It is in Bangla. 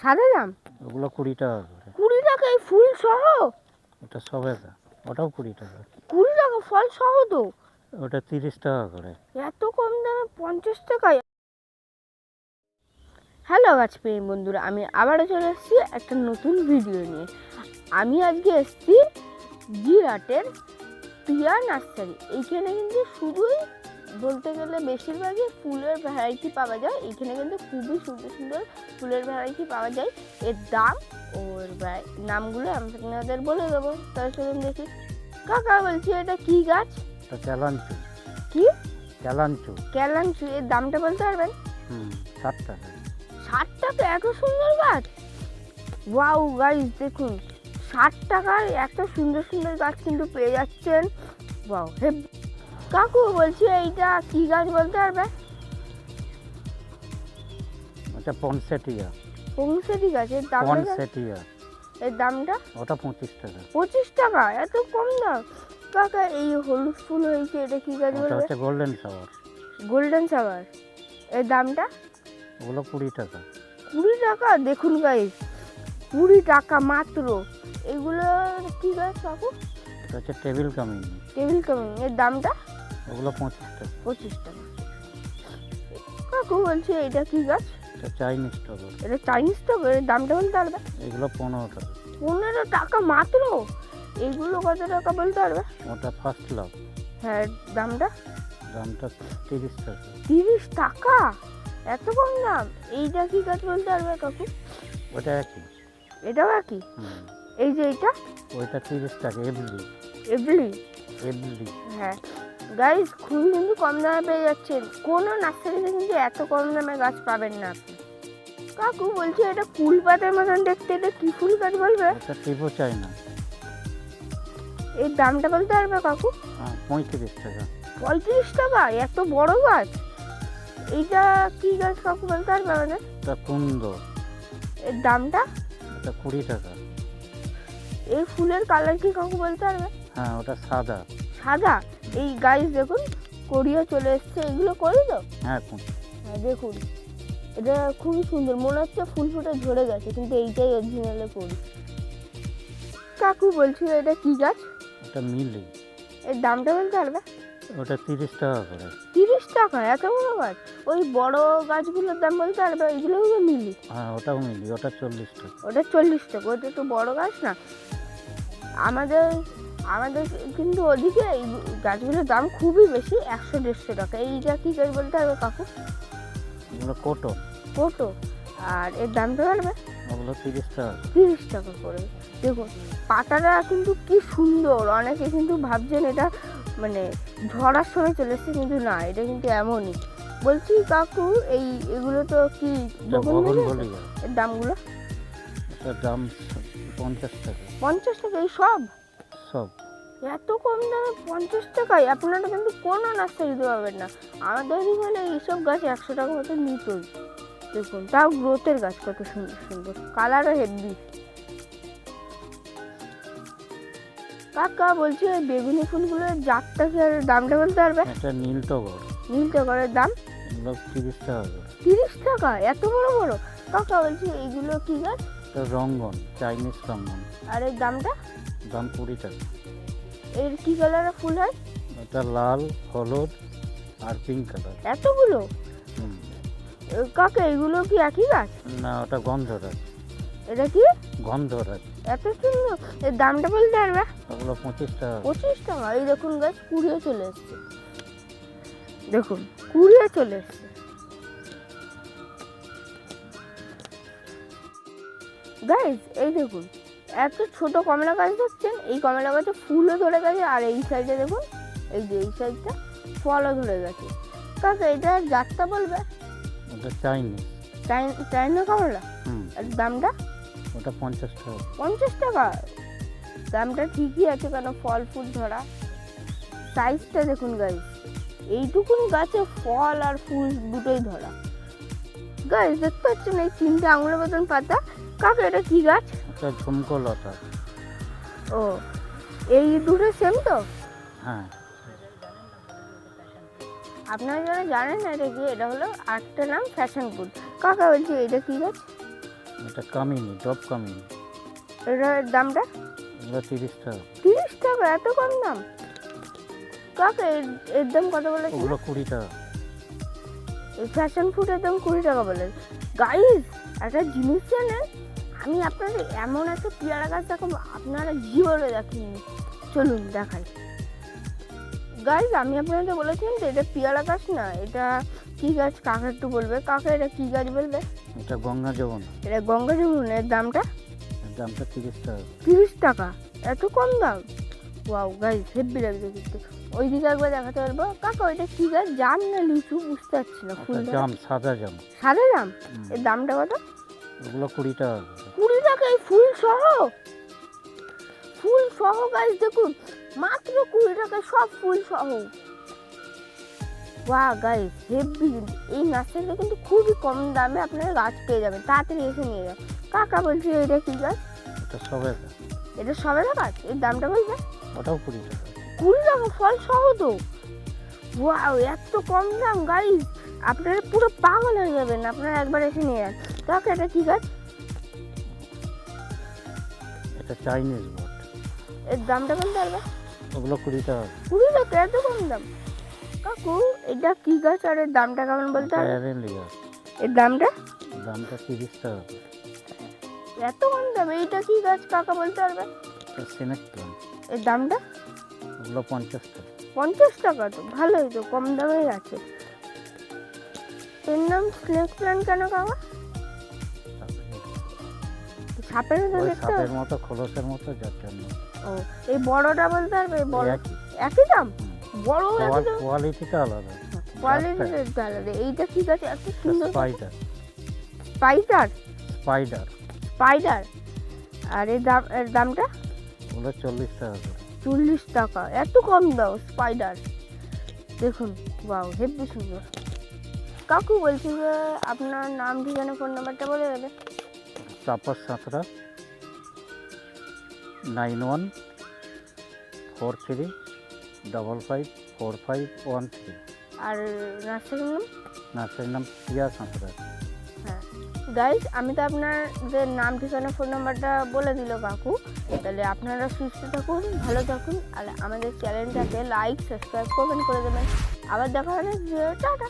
সাদা দাম? ওগুলো 20 টাকা করে। 20 টাকা এই ফুল সহ? ওটা সবেদা, ওটাও 20 টাকা। 20 টাকা ফল সহ তো? ওটা 30 টাকা করে। এত কম দামে 50 টাকায়? হ্যালো গাছপ্রেমী বন্ধুরা, আমি আবারও চলে এসেছি একটা নতুন ভিডিও নিয়ে। আমি আজকে এসেছি জিরাটের প্রিয়া নার্সারি। এইখানে কিন্তু শুধুই বলতে গেলে বেশিরভাগই ফুলের ভ্যারাইটি পাওয়া যায়। এইখানে কিন্তু খুবই সুন্দর সুন্দর ফুলের ভ্যারাইটি পাওয়া যায়। এর দাম ও এর নামগুলো আমি আপনাদের বলে দেবো। তাহলে চলুন দেখি। কাকা বলছি, এটা কি গাছ? এটা ক্যালাঞ্চু। কি ক্যালাঞ্চু? ক্যালাঞ্চু। এর দামটা বলতে পারবেন? 60 টাকা। 60 টাকা? এত সুন্দর গাছ! ওয়াও গাইস, দেখুন 60 টাকার এত সুন্দর সুন্দর গাছ কিন্তু পেয়ে যাচ্ছেন। ওয়াও। কাকু বলছি, এইটা কি গাছ বলতে পারবে? এটা পনসেটিয়া। পংসেটি গাছের দাম? পনসেটিয়া। এর দামটা? ওটা 25 টাকা। 25 টাকা? এত কম দাম? কাকা এই হলুদ ফুল হয়েছে, এটা কি গাছ ওটা বলবে? হচ্ছে গোল্ডেন ফ্লাওয়ার। Golden flower. এর দামটা? ওগুলো 20 টাকা। 20 টাকা? দেখুন গাইস, 20 টাকা মাত্র। এগুলো কি গাছ কাকু? এটা হচ্ছে টেবিল কামিনী। Table coming. এর দামটা? ওগুলো 25 টাকা। 25 টাকা। কাকু বলছে, এটা কি গাছ? এটা চাইনিজ টগর। এটা চাইনিজ টগর। এর দামটা বলতে পারবে? এগুলো 15 টাকা। 15 টাকা মাত্র? এগুলো কত টাকা বলতে পারবে? ওটা ফার্স্ট লাভ। হ্যাঁ, দামটা? দামটা 30 টাকা। 30 টাকা? এত কম দাম? এইটা কি গাছ বলতে পারবে কাকু? ওটা একই। এটাও একই? এই যে এইটা? ওইটা 30 টাকা। এবলি। এবলি? এবলি। হ্যাঁ গাইস, খুবই কিন্তু কম দামে পেয়ে যাচ্ছেন। কোনো নার্সারিতে কিন্তু এত কম দামে গাছ পাবেন না আপনি। কাকু বলছি, এটা কুল পাতার মতন দেখতে, এটা কি ফুল গাছ বলবে? এটা টিপো চাইনা। এর দামটা বলতে পারবে কাকু? 35 টাকা। 35 টাকা? এত বড় গাছ! এইটা কি গাছ কাকু বলতে পারবে আমাদের? এটা কুন্দ। এর দামটা? এটা 20 টাকা। এই ফুলের কালার কি কাকু বলতে পারবে? হ্যাঁ, ওটা সাদা। সাদা? এই গাইস দেখুন, কোরিয়া চলে এসছে। এগুলো করি তো? হ্যাঁ, হ্যাঁ দেখুন, এটা খুবই সুন্দর। মনে হচ্ছে ফুল ফুটে ঝরে গেছে, কিন্তু এইটাই অরিজিনালে করি। কাকু বলছি, এটা কি গাছ? ওটা মিলি। এর দামটা বলতে পারবে? ওটা 30 টাকা করে। 30 টাকা? এত বড় গাছ! ওই বড় গাছগুলোর দাম বলতে পারবে? এগুলোও তো মিলি? হ্যাঁ, ওটাও মিলি। ওটা 40 টাকা। ওটা 40 টাকা। ওটা তো বড় গাছ না। আমাদের আমাদের কিন্তু ওদিকে এই গাছগুলোর দাম খুবই বেশি, 100-150 টাকা। এইটা কি গাছ বলতে পারবে কাকু? ওগুলো কোটো। কোটো? আর এর দামটা পারবে? ওগুলো 30 টাকা। 30 টাকা করে। দেখুন পাতাটা কিন্তু কি সুন্দর। অনেকে কিন্তু ভাবছেন এটা মানে ঝরার সময় চলে এসছে, কিন্তু না, এটা কিন্তু এমনই। বলছি কাকু, এগুলো তো কি বগনভেলিয়া? এর দামগুলো? এটার দাম 50 টাকা। 50 টাকা? এই সব? সব। এত কম দামে 50 টাকায়? আপনারা কিন্তু কোনো নার্সারিতে পাবেন না। আমাদের এখানে এইসব গাছ 100 টাকা মতো নিতই। দেখুন, তাও গ্রোথের গাছ, কত সুন্দর সুন্দর, কালারও হেভি। কাকা বলছি, ওই বেগুনি ফুলগুলোর জাতটা কি আর দামটা বলতে পারবে? এটা নীল টগর। নীল টগরের দাম? এগুলো 30 টাকা করে। 30 টাকা? এত বড় বড়? কাকা বলছি, এইগুলো কি গাছ? এটা রঙ্গন, চাইনিজ রঙ্গন। আর এর দামটা? দাম 20 টাকা। এর কি কালারের ফুল হয়? এটা লাল, হলুদ আর পিঙ্ক কালার। এতগুলো? কাকা এগুলো কি একই গাছ? না, ওটা গন্ধরাজ। এটা কি? গন্ধরাজ। এত সুন্দর। এর দামটা বলতে পারবে? ওগুলো 25 টাকা। 25 টাকা? এই দেখুন গাছ, কুড়িয়ে চলে এসছে। দেখুন, কুড়িয়ে চলে এসছে। গাইস এই দেখুন, এত ছোট কমলা গাছ দেখছেন? এই কমলা গাছে ফুলও ধরে গেছে। আর এই সাইডে দেখুন, এই যে এই সাইডটা ফলও ধরে গেছে। কাকা এটা জাতটা বলবে? ওটা চাইনিজ। চাইনা কমলা? আর দামটা? ওটা 50 টাকা। 50 টাকা? দামটা ঠিকই আছে, কেন ফল ফুল ধরা। সাইজটা দেখুন গাইস, এইটুকুনি গাছে ফল আর ফুল দুটোই ধরা। গাইস দেখতে পাচ্ছেন এই 3টে আঙুলের মতন পাতা? কাকা এটা কি গাছ? ওটা ঝুমকো লতা। ও, এই দুটো সেম তো? হ্যাঁ। আপনারা যারা জানেন না এটা কি, এটা হলো আরেকটা নাম ফ্যাশন ফুড। কাকা বলছি, এটা কি গাছ? এটা কামিনী, ডব কামিনী। এটার দামটা এগুলো 30 টাকা। 30 টাকা, এত কম দাম? কাকা এর দাম কত বলেছে? ওগুলো 20 টাকা। এই ফ্যাশন ফুডের দাম 20 টাকা বলে। গাইস একটা জিনিস জানেন, আমি আপনাদের এমন একটা পেয়ারা গাছ দেখাবো আপনারা জীবনে দেখেননি। চলুন দেখাই। গাইস আমি আপনাদের বলেছিলাম তো এটা পেয়ারা গাছ না, এটা কি গাছ কাকা একটু বলবে। কাকা এটা কি গাছ বলবে? এটা গঙ্গা যমুনা। এটা গঙ্গা যমুনের দামটা এর দামটা 30 টাকা। 30 টাকা, এত কম দাম? ওয়াও গাইস হেব্বি লাগছে কিন্তু। ওইদিকে একবার দেখাতে পারবো? কাকা ওইটা কি গাছ, জাম না লিচু বুঝতে পারছি না। ফুল এটা জাম, সাদা জাম। সাদা জাম। এর দামটা কত? ওগুলো 20 টাকা। 20 টাকা এই ফুল সহ? ফুল সহ গাছ দেখুন, মাত্র 20 টাকায় সব ফুল সহ। ওয়াও গাইস হেব্বি কিন্তু। এই নার্সারিতে কিন্তু খুবই কম দামে আপনারা গাছ পেয়ে যাবেন, তাড়াতাড়ি এসে নিয়ে যান। কাকা বলছি এটা কি গাছ? এটা সবেদা। এটা সবেদা গাছ, এর দামটা বলবে? ওটাও 20 টাকা। 20 টাকা ফল সহ তো? ওয়াও এত কম দাম গাইস, আপনারা পুরো পাগল হয়ে যাবেন, আপনারা একবার এসে নিয়ে যান। কাকা এটা কি গাছ? এটা চাইনিজ বট। এর দামটা বলতে পারবে? ওগুলো 20 টাকা। 20 টাকা, এত কম দাম? কাকু এটা কি গাছ আর এর দামটা কেমন বলতে পারবে? অ্যারেলিয়া। এর দামটা? দামটা 30 টাকা। এত কম দাম? এইটা কি গাছ কাকা বলতে পারবে? এটা সিনেক প্লান্ট। এর দামটা? ওগুলো 50 টাকা। 50 টাকা, তো ভালোই তো, কম দামেই আছে। এর নাম স্নেক প্ল্যান্ট কেন কাকা? সাপের মতো ওই দেখতে? সাপের মতো, খোলসের মতো, যার জন্য। ও এই বড়টা বলতে পারবে? এই বড় একই। একই দাম? বড় একই দাম? কোয়ালিটিটা আলাদা। কোয়ালিটি আলাদা। এইটা কি গাছ এত সুন্দর? স্পাইডার। স্পাইডার? স্পাইডার। স্পাইডার। আর এর দামটা? ওগুলো 40 টাকা করে। 40 টাকা, এত কম দাও স্পাইডার। দেখুন বাও হেব্বি সুন্দর। কাকু বলছি যে আপনার নাম ঠিকানা ফোন নাম্বারটা বলে দেবে? তাপস সাঁতরা, 9143554513। আর নার্সারির নাম? নার্সারির নাম প্রিয়া সাঁতরা। হ্যাঁ গাইজ আমি তো আপনাদের নাম ঠিকানা ফোন নাম্বারটা বলে দিল কাকু। তাহলে আপনারা সুস্থ থাকুন, ভালো থাকুন, আর আমাদের চ্যানেলটাকে লাইক সাবস্ক্রাইব কমেন্ট করে দেবেন। আবার দেখা হবে, টাটা।